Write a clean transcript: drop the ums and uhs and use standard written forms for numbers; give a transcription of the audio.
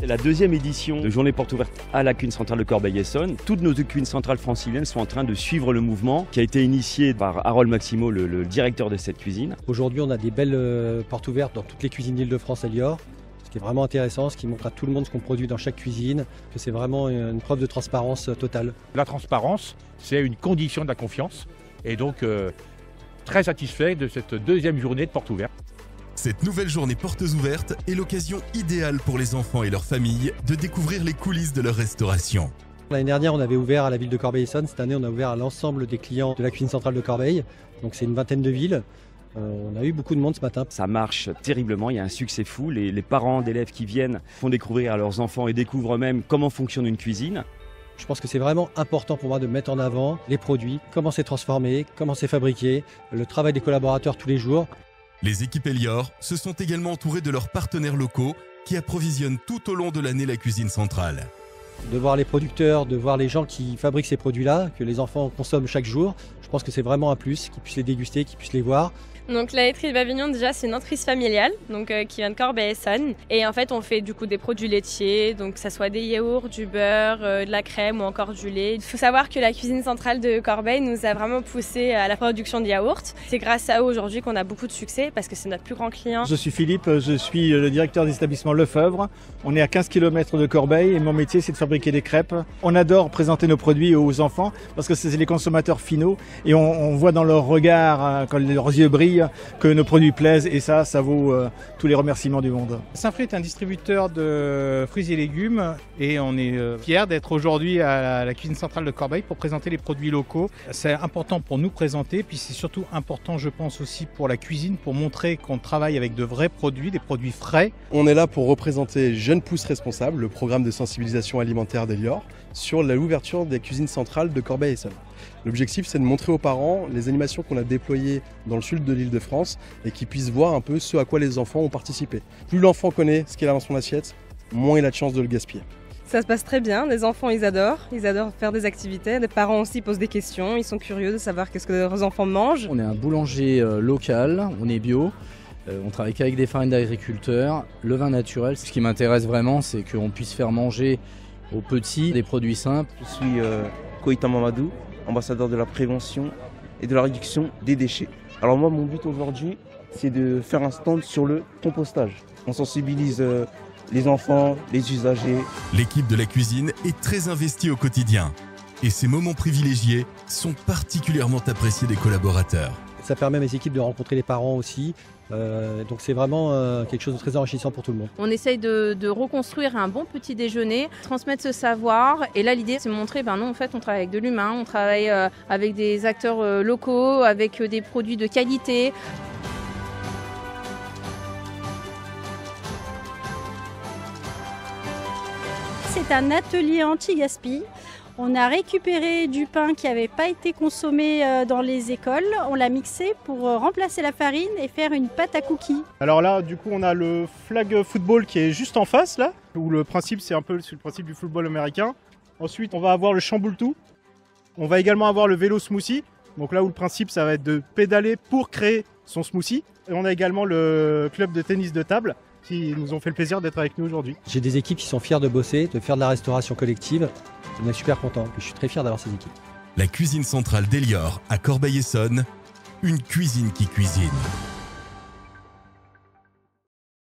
C'est la deuxième édition de Journée Porte Ouverte à la cuisine centrale de Corbeil-Essonnes. Toutes nos cuisines centrales franciliennes sont en train de suivre le mouvement qui a été initié par Harold Maximo, le directeur de cette cuisine. Aujourd'hui, on a des belles portes ouvertes dans toutes les cuisines d'Île-de-France à Lior. Ce qui est vraiment intéressant, ce qui montre à tout le monde ce qu'on produit dans chaque cuisine, que c'est vraiment une preuve de transparence totale. La transparence, c'est une condition de la confiance. Et donc, très satisfait de cette deuxième journée de porte ouverte. Cette nouvelle journée portes ouvertes est l'occasion idéale pour les enfants et leurs familles de découvrir les coulisses de leur restauration. L'année dernière, on avait ouvert à la ville de Corbeil-Essonnes. Cette année, on a ouvert à l'ensemble des clients de la cuisine centrale de Corbeil. Donc c'est une vingtaine de villes. On a eu beaucoup de monde ce matin. Ça marche terriblement, il y a un succès fou. Les parents d'élèves qui viennent font découvrir à leurs enfants et découvrent eux-mêmes comment fonctionne une cuisine. Je pense que c'est vraiment important pour moi de mettre en avant les produits, comment c'est transformé, comment c'est fabriqué, le travail des collaborateurs tous les jours. Les équipes Elior se sont également entourées de leurs partenaires locaux qui approvisionnent tout au long de l'année la cuisine centrale. De voir les producteurs, de voir les gens qui fabriquent ces produits-là, que les enfants consomment chaque jour, je pense que c'est vraiment un plus, qu'ils puissent les déguster, qu'ils puissent les voir. Donc la laiterie de Bavignon, déjà c'est une entreprise familiale qui vient de Corbeil-Essonnes, et en fait on fait du coup des produits laitiers, donc que ça soit des yaourts, du beurre, de la crème ou encore du lait. Il faut savoir que la cuisine centrale de Corbeil nous a vraiment poussé à la production de yaourts. C'est grâce à eux aujourd'hui qu'on a beaucoup de succès parce que c'est notre plus grand client. Je suis Philippe, je suis le directeur des établissements Lefebvre. On est à 15 km de Corbeil et mon métier c'est de fabriquer des crêpes. On adore présenter nos produits aux enfants parce que c'est les consommateurs finaux et on voit dans leur regard, quand leurs yeux brillent, que nos produits plaisent et ça vaut tous les remerciements du monde. Saint-Fruit est un distributeur de fruits et légumes et on est fiers d'être aujourd'hui à la cuisine centrale de Corbeil pour présenter les produits locaux. C'est important pour nous présenter, puis c'est surtout important je pense aussi pour la cuisine, pour montrer qu'on travaille avec de vrais produits, des produits frais. On est là pour représenter Jeunes Pousses Responsables, le programme de sensibilisation alimentaire d'Elior, sur l'ouverture des cuisines centrales de Corbeil-Essonnes. L'objectif, c'est de montrer aux parents les animations qu'on a déployées dans le sud de l'Île-de-France et qu'ils puissent voir un peu ce à quoi les enfants ont participé. Plus l'enfant connaît ce qu'il a dans son assiette, moins il a de chances de le gaspiller. Ça se passe très bien, les enfants ils adorent faire des activités, les parents aussi posent des questions, ils sont curieux de savoir qu'est-ce que leurs enfants mangent. On est un boulanger local, on est bio. On travaille qu'avec des farines d'agriculteurs, le vin naturel. Ce qui m'intéresse vraiment, c'est qu'on puisse faire manger aux petits des produits simples. Je suis Koïta Mamadou, ambassadeur de la prévention et de la réduction des déchets. Alors moi, mon but aujourd'hui, c'est de faire un stand sur le compostage. On sensibilise les enfants, les usagers. L'équipe de la cuisine est très investie au quotidien et ces moments privilégiés sont particulièrement appréciés des collaborateurs. Ça permet à mes équipes de rencontrer les parents aussi. Donc c'est vraiment quelque chose de très enrichissant pour tout le monde. On essaye de reconstruire un bon petit déjeuner, transmettre ce savoir. Et là l'idée c'est de montrer, non en fait on travaille avec de l'humain, on travaille avec des acteurs locaux, avec des produits de qualité. C'est un atelier anti-gaspi. On a récupéré du pain qui n'avait pas été consommé dans les écoles. On l'a mixé pour remplacer la farine et faire une pâte à cookies. Alors là, du coup, on a le flag football qui est juste en face, là, où le principe, c'est un peu le principe du football américain. Ensuite, on va avoir le chamboule-tout. On va également avoir le vélo smoothie. Donc là où le principe, ça va être de pédaler pour créer son smoothie. Et on a également le club de tennis de table qui nous ont fait le plaisir d'être avec nous aujourd'hui. J'ai des équipes qui sont fières de bosser, de faire de la restauration collective. On est super contents. Je suis très fier d'avoir ces équipes. La cuisine centrale d'Elior à Corbeil-Essonnes, une cuisine qui cuisine.